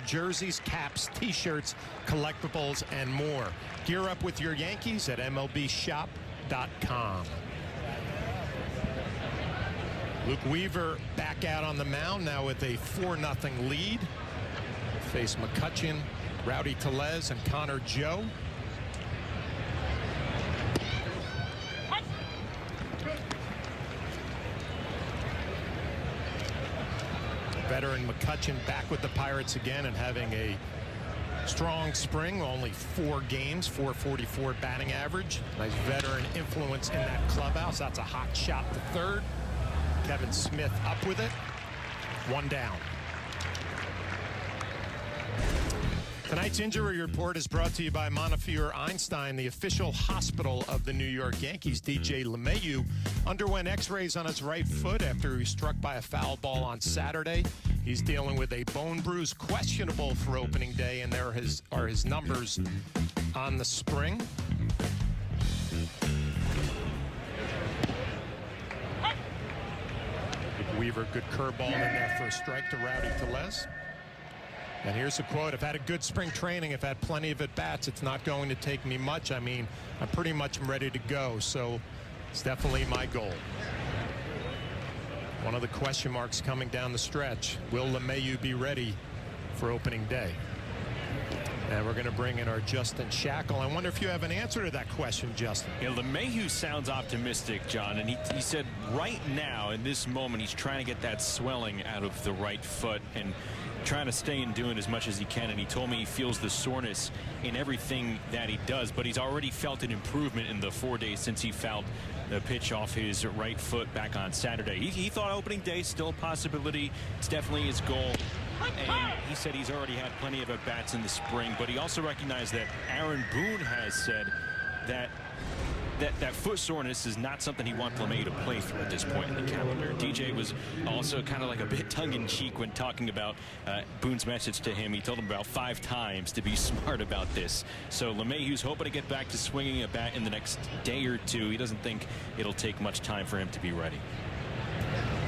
Jerseys, caps, t-shirts, collectibles, and more. Gear up with your Yankees at MLBshop.com. Luke Weaver back out on the mound now with a 4-0 lead. Face McCutchen, Rowdy Tellez, and Connor Joe. Veteran McCutchen back with the Pirates again and having a strong spring. Only 4 games, .444 batting average. Nice veteran influence in that clubhouse. That's a hot shot to third. Kevin Smith up with it. 1 down. Tonight's injury report is brought to you by Montefiore Einstein, the official hospital of the New York Yankees. DJ LeMahieu underwent x-rays on his right foot after he was struck by a foul ball on Saturday. He's dealing with a bone bruise, questionable for opening day, and there are his numbers on the spring. Weaver, good curveball in there for a strike to Rowdy Tellez. And here's a quote: "I've had a good spring training. I've had plenty of at-bats. It's not going to take me much. I mean, I'm pretty much ready to go. So it's definitely my goal." One of the question marks coming down the stretch: will LeMahieu be ready for opening day? And we're going to bring in our Justin Shackle. I wonder if you have an answer to that question, Justin. Yeah, LeMahieu sounds optimistic, John, and he said right now in this moment he's trying to get that swelling out of the right foot and trying to stay and doing as much as he can. And he told me he feels the soreness in everything that he does, but he's already felt an improvement in the 4 days since he fouled the pitch off his right foot back on Saturday. He thought opening day still a possibility. It's definitely his goal. And he said he's already had plenty of at-bats in the spring, but he also recognized that Aaron Boone has said that foot soreness is not something he wants LeMahieu to play through at this point in the calendar. DJ was also kind of like a bit tongue-in-cheek when talking about Boone's message to him. He told him about 5 times to be smart about this. So LeMahieu's hoping to get back to swinging a bat in the next day or 2. He doesn't think it'll take much time for him to be ready.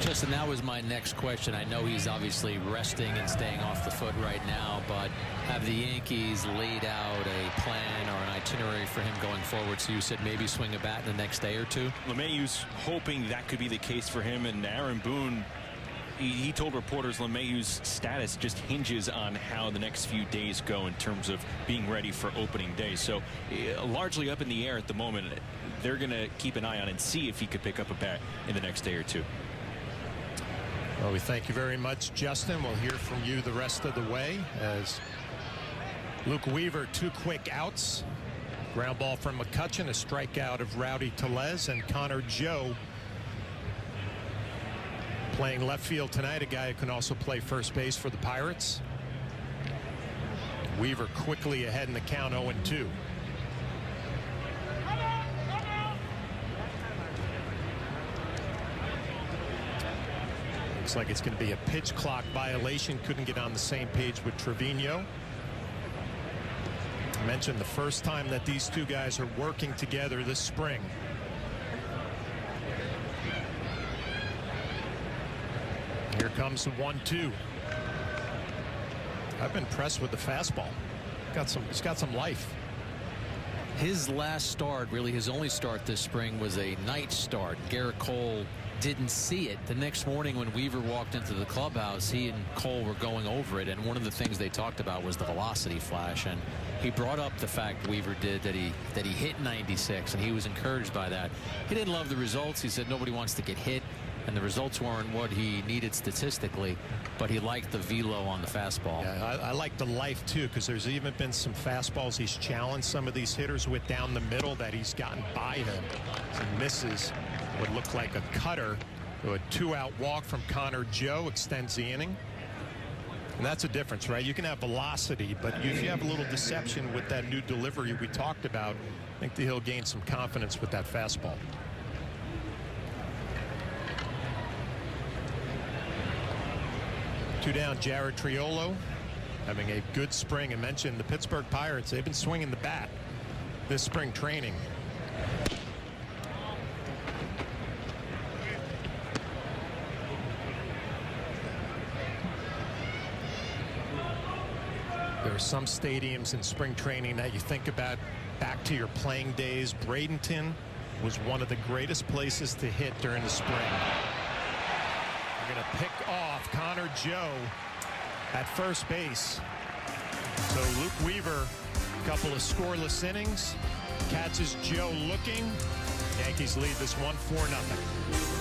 Justin, that was my next question. I know he's obviously resting and staying off the foot right now, but have the Yankees laid out a plan or an itinerary for him going forward? So you said maybe swing a bat in the next day or 2? LeMahieu's hoping that could be the case for him, and Aaron Boone, he told reporters LeMahieu's status just hinges on how the next few days go in terms of being ready for opening day. So largely up in the air at the moment. They're going to keep an eye on and see if he could pick up a bat in the next day or 2. Well, we thank you very much, Justin. We'll hear from you the rest of the way as Luke Weaver, 2 quick outs. Ground ball from McCutchen, a strikeout of Rowdy Tellez, and Connor Joe playing left field tonight, a guy who can also play first base for the Pirates. Weaver quickly ahead in the count, 0-2. Looks like it's going to be a pitch clock violation. Couldn't get on the same page with Trevino. I mentioned the first time that these 2 guys are working together this spring. Here comes the 1-2. I've been impressed with the fastball. It's got some life. His last start, really his only start this spring, was a night start. Garrett Cole didn't see it. The next morning when Weaver walked into the clubhouse, he and Cole were going over it, and one of the things they talked about was the velocity flash, and he brought up the fact Weaver did that he hit 96, and he was encouraged by that. He didn't love the results. He said nobody wants to get hit, and the results weren't what he needed statistically, but he liked the velo on the fastball. Yeah, I like the life too, because there's even been some fastballs he's challenged some of these hitters with down the middle that he's gotten by him. He misses what looked like a cutter. So a 2-out walk from Connor Joe extends the inning. And that's a difference, right? You can have velocity, but if you have a little deception with that new delivery we talked about, I think that he'll gain some confidence with that fastball. Two down, Jared Triolo having a good spring. I mentioned the Pittsburgh Pirates. They've been swinging the bat this spring training. There are some stadiums in spring training that you think about back to your playing days. Bradenton was one of the greatest places to hit during the spring. We're going to pick off Connor Joe at first base. So Luke Weaver, a couple of scoreless innings, catches Joe looking. Yankees lead this 1-4-0.